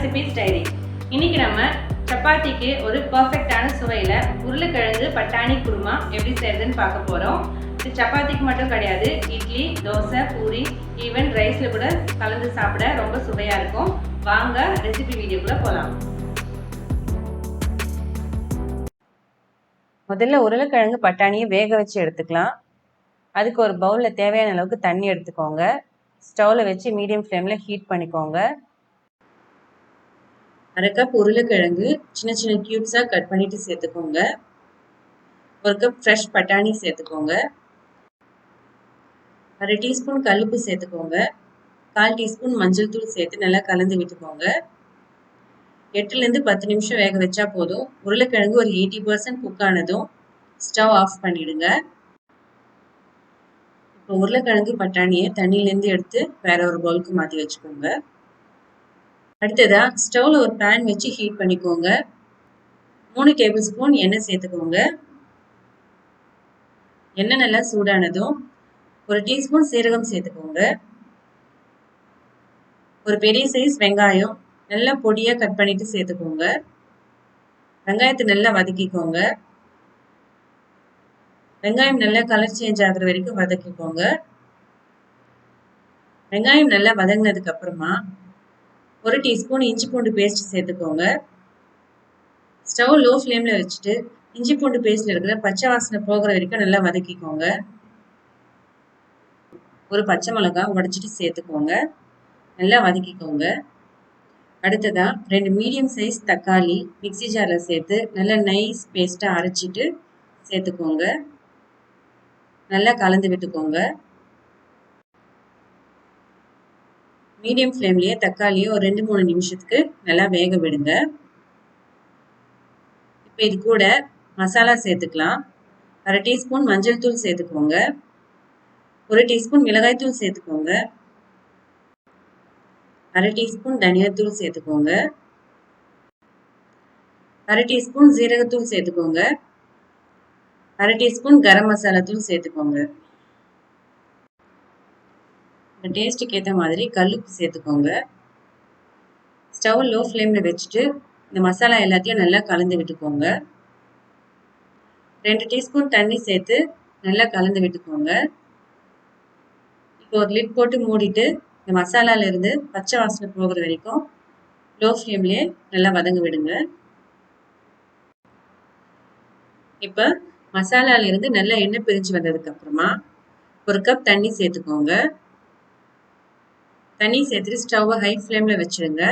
Recipes diary. இன்னைக்கு நம்ம சப்பாத்திக்கு ஒரு பர்ஃபெக்டான சுவையில் உருளைக்கிழங்கு பட்டாணி குருமா எப்படி செய்யறதுன்னு பார்க்க போகிறோம். இது சப்பாத்திக்கு மட்டும் கிடையாது, இட்லி, தோசை, பூரி, ஈவன் ரைஸில் கூட கலந்து சாப்பிட ரொம்ப சுவையாக இருக்கும். வாங்க ரெசிபி வீடியோக்குள்ளே போகலாம். முதல்ல உருளைக்கிழங்கு பட்டாணியை வேக வச்சு எடுத்துக்கலாம். அதுக்கு ஒரு பவுலில் தேவையான அளவுக்கு தண்ணி எடுத்துக்கோங்க. ஸ்டவ்வில் வச்சு மீடியம் ஃப்ளேமில் ஹீட் பண்ணிக்கோங்க. அரை கப் உருளைக்கிழங்கு சின்ன சின்ன கியூப்ஸாக கட் பண்ணிட்டு சேர்த்துக்கோங்க. ஒரு கப் ஃப்ரெஷ் பட்டாணி சேர்த்துக்கோங்க. அரை டீஸ்பூன் கல்லுப்பு சேர்த்துக்கோங்க. 1/4 டீஸ்பூன் மஞ்சள் தூள் சேர்த்து நல்லா கலந்து விட்டுக்கோங்க. 8லேருந்து 10 நிமிஷம் வேக வச்சா போதும். உருளைக்கிழங்கு ஒரு 80% குக் ஆனதும் ஸ்டவ் ஆஃப் பண்ணிடுங்க. இப்போ உருளைக்கிழங்கு பட்டாணியை தண்ணியிலேருந்து எடுத்து வேற ஒரு பவுலுக்கு மாற்றி வச்சுக்கோங்க. அடுத்ததா ஸ்டவ்ல ஒரு பேன் வச்சு ஹீட் பண்ணிக்கோங்க. 3 டேபிள் ஸ்பூன் எண்ணெய் சேர்த்துக்கோங்க. எண்ணெய் நல்லா சூடானதும் ஒரு டீஸ்பூன் சீரகம் சேர்த்துக்கோங்க. ஒரு பெரிய சைஸ் வெங்காயம் நல்லா பொடியா கட் பண்ணிட்டு சேர்த்துக்கோங்க. வெங்காயத்தை நல்லா வதக்கிக்கோங்க. வெங்காயம் நல்லா கலர் சேஞ்ச் ஆகுற வரைக்கும் வதக்கிக்கோங்க. வெங்காயம் நல்லா வதங்கினதுக்கு அப்புறமா ஒரு டீஸ்பூன் இஞ்சி பூண்டு பேஸ்ட் சேர்த்துக்கோங்க. ஸ்டவ் லோ ஃப்ளேமில் வச்சுட்டு இஞ்சி பூண்டு பேஸ்ட்ல இருக்கிற பச்சை வாசனை போகிற வரைக்கும் நல்லா வதக்கிக்கோங்க. ஒரு பச்சை மிளகாய் உடைச்சிட்டு சேர்த்துக்கோங்க. நல்லா வதக்கிக்கோங்க. அடுத்ததா 2 மீடியம் சைஸ் தக்காளி மிக்சி ஜாரில் சேர்த்து நல்லா நைஸ் பேஸ்ட்டாக அரைச்சிட்டு சேர்த்துக்கோங்க. நல்லா கலந்து விட்டுக்கோங்க. மீடியம் ஃப்ளேம்லேயே தக்காளியை ஒரு 2-3 நிமிஷத்துக்கு நல்லா வேக விடுங்க. இப்போ இது கூட மசாலா சேர்த்துக்கலாம். அரை டீஸ்பூன் மஞ்சள் தூள் சேர்த்துக்கோங்க. 1 டீஸ்பூன் மிளகாய் தூள் சேர்த்துக்கோங்க. அரை டீஸ்பூன் தனியாத்தூள் சேர்த்துக்கோங்க. அரை டீஸ்பூன் ஜீரகத்தூள் சேர்த்துக்கோங்க. அரை டீஸ்பூன் கரம் மசாலா தூள் சேர்த்துக்கோங்க. டேஸ்ட்டுக்கு ஏற்ற மாதிரி கல்லுப்பு சேர்த்துக்கோங்க. ஸ்டவ் லோ ஃப்ளேமில் வச்சுட்டு இந்த மசாலா எல்லாத்தையும் நல்லா கலந்து விட்டுக்கோங்க. 2 டீஸ்பூன் தண்ணி சேர்த்து நல்லா கலந்து விட்டுக்கோங்க. இப்போ ஒரு லிட் போட்டு மூடிட்டு இந்த மசாலாலேருந்து பச்சை வாசனை போகிற வரைக்கும் லோ ஃப்ளேம்லேயே நல்லா வதங்க விடுங்க. இப்போ மசாலாலேருந்து நல்லா எண்ணெய் பிரிஞ்சு வந்ததுக்கு அப்புறமா ஒரு கப் தண்ணி சேர்த்துக்கோங்க. தண்ணி சேர்த்துட்டு ஸ்டவ்வை ஹை ஃப்ளேமில் வச்சுடுங்க.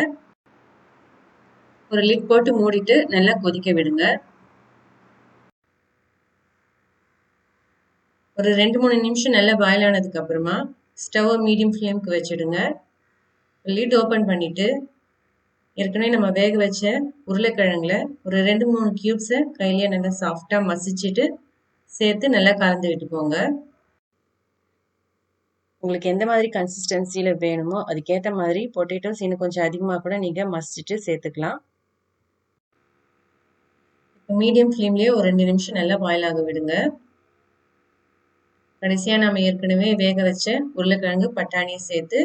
ஒரு லிட் போட்டு மூடிட்டு நல்லா கொதிக்க விடுங்க. ஒரு 2-3 நிமிஷம் நல்லா பாயில் ஆனதுக்கு அப்புறமா ஸ்டவ்வை மீடியம் ஃப்ளேமுக்கு வச்சுடுங்க. லிட் ஓப்பன் பண்ணிட்டு ஏற்கனவே நம்ம வேக வச்ச உருளைக்கிழங்குல ஒரு 2-3 கியூப்ஸை கையிலேயே நல்லா சாஃப்டாக மசிச்சுட்டு சேர்த்து நல்லா கலந்து விட்டுக்கோங்க. உங்களுக்கு எந்த மாதிரி கன்சிஸ்டன்சியில் வேணுமோ அதுக்கேற்ற மாதிரி பொட்டேட்டோஸ் இன்னும் கொஞ்சம் அதிகமாக கூட நீங்கள் மசிச்சுட்டு சேர்த்துக்கலாம். இப்போ மீடியம் ஃப்ளேம்லேயே ஒரு 2 நிமிஷம் நல்லா பாயில் ஆக விடுங்க. கடைசியாக நம்ம ஏற்கனவே வேக வச்ச உருளைக்கிழங்கு பட்டாணியை சேர்த்து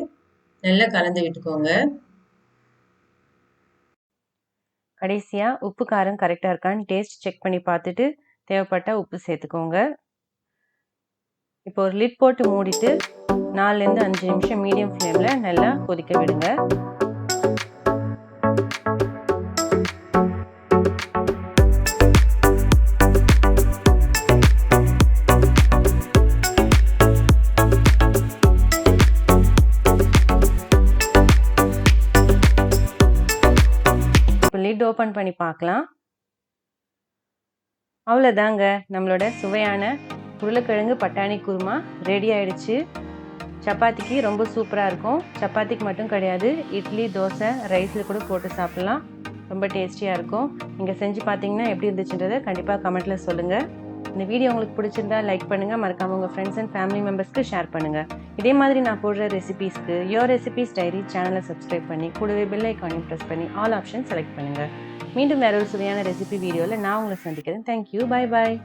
நல்லா கலந்து விட்டுக்கோங்க. கடைசியாக உப்பு காரம் கரெக்டாக இருக்கான்னு டேஸ்ட் செக் பண்ணி பார்த்துட்டு தேவைப்பட்டால் உப்பு சேர்த்துக்கோங்க. இப்போ ஒரு லிட் போட்டு மூடிட்டு 4லேருந்து 5 நிமிஷம் மீடியம் ஃப்ளேமில் நல்லா கொதிக்க விடுங்க. இப்போ லிட் ஓப்பன் பண்ணி பார்க்கலாம். அவ்வளோதாங்க, நம்மளோட சுவையான உருளைக்கிழங்கு பட்டாணி குருமா ரெடி ஆயிடுச்சு. சப்பாத்திக்கு ரொம்ப சூப்பராக இருக்கும். சப்பாத்திக்கு மட்டும் கிடையாது, இட்லி, தோசை, ரைஸில் கூட போட்டு சாப்பிட்லாம். ரொம்ப டேஸ்டியாக இருக்கும். நீங்கள் செஞ்சு பார்த்தீங்கன்னா எப்படி இருந்துச்சுன்றதை கண்டிப்பாக கமெண்ட்டில் சொல்லுங்கள். இந்த வீடியோ உங்களுக்கு பிடிச்சிருந்தா லைக் பண்ணுங்கள். மறக்காமல் உங்கள் ஃப்ரெண்ட்ஸ் அண்ட் ஃபேமிலி மெம்பர்ஸ்க்கு ஷேர் பண்ணுங்கள். இதே மாதிரி நான் போடுற ரெசிபீஸ்க்கு யோர் ரெசிபீஸ் டைரி சேனலை சப்ஸ்கிரைப் பண்ணி கூடவே பெல் ஐக்கானையும் ப்ரெஸ் பண்ணி ஆல் ஆப்ஷன் செலக்ட் பண்ணுங்கள். மீண்டும் வேற ஒரு சுவையான ரெசிபி வீடியோவில் நான் உங்களை சந்திக்கிறேன். தேங்க்யூ. பாய் பாய்.